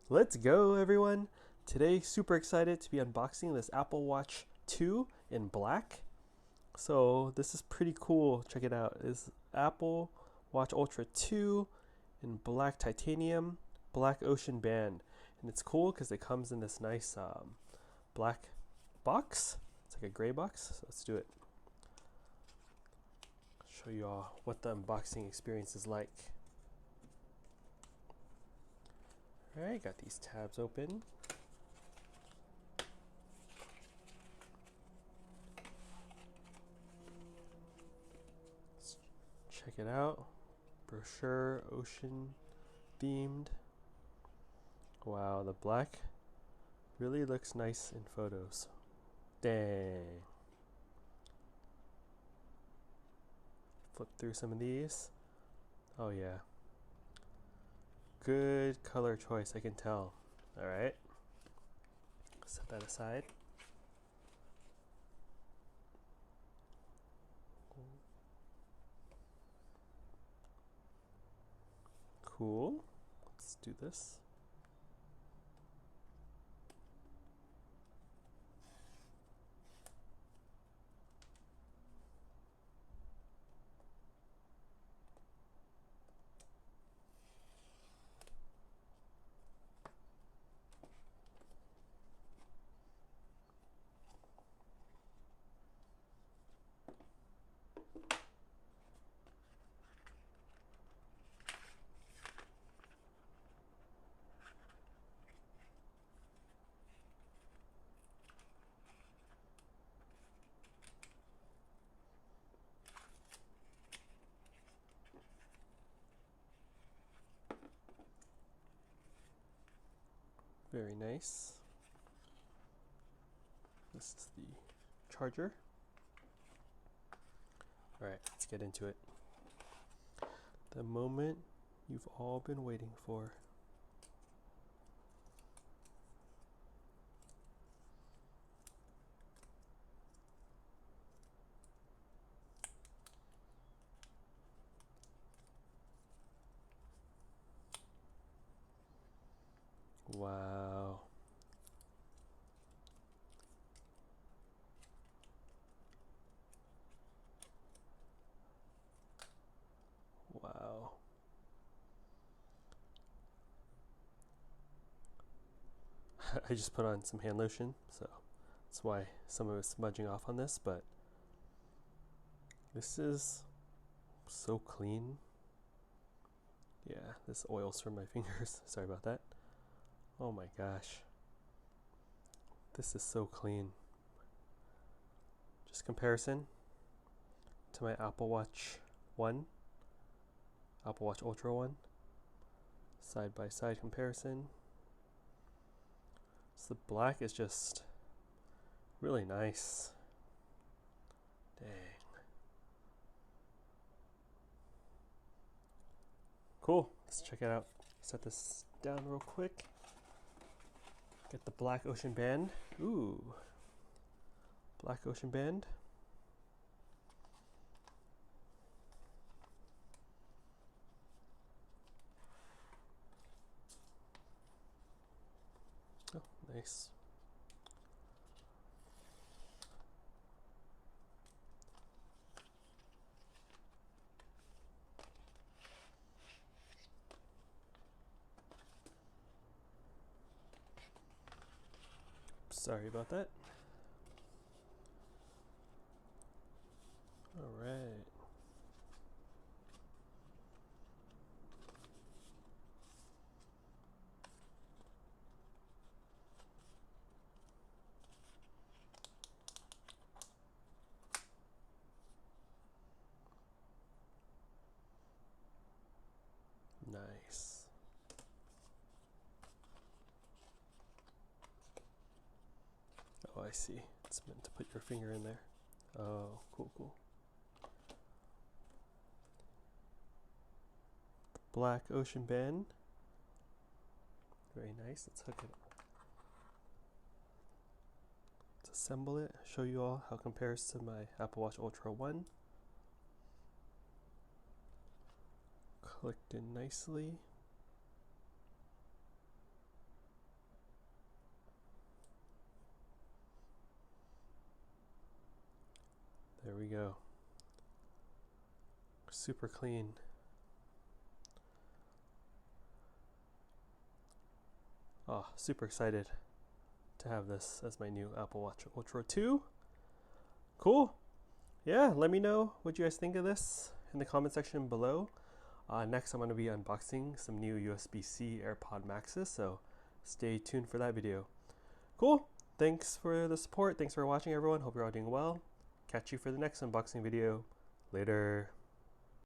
Let's go, everyone! Today, super excited to be unboxing this Apple Watch 2 in black. So this is pretty cool. Check it out. It's Apple Watch Ultra 2 in black titanium, black ocean band. And it's cool because it comes in this nice black box. It's like a gray box. So let's do it. Show you all what the unboxing experience is like. Alright, got these tabs open. Let's check it out. Brochure, ocean themed. Wow, the black really looks nice in photos. Dang. Flip through some of these. Oh yeah. Good color choice, I can tell. Alright. Set that aside. Cool. Let's do this. Very nice. This is the charger. Alright, let's get into it. The moment you've all been waiting for. Wow. Wow. I just put on some hand lotion, so that's why some of it's smudging off on this, but this is so clean. Yeah, this oils from my fingers. Sorry about that. Oh my gosh. This is so clean. Just comparison to my Apple Watch 1, Apple Watch Ultra 1. Side by side comparison. So the black is just really nice. Dang. Cool. Let's check it out. Set this down real quick. Get the black ocean band. Ooh. Black ocean band. Oh, nice. Sorry about that. All right. Nice. Oh, I see. It's meant to put your finger in there. Oh, cool, cool. Black ocean band. Very nice. Let's hook it. Let's assemble it. Show you all how it compares to my Apple Watch Ultra 1. Clicked in nicely. we go. Super clean. Oh, super excited to have this as my new Apple Watch Ultra 2. Cool. Yeah, let me know what you guys think of this in the comment section below. Next, I'm going to be unboxing some new USB-C AirPod Maxes, so stay tuned for that video. Cool. Thanks for the support. Thanks for watching, everyone. Hope you're all doing well. Catch you for the next unboxing video. Later.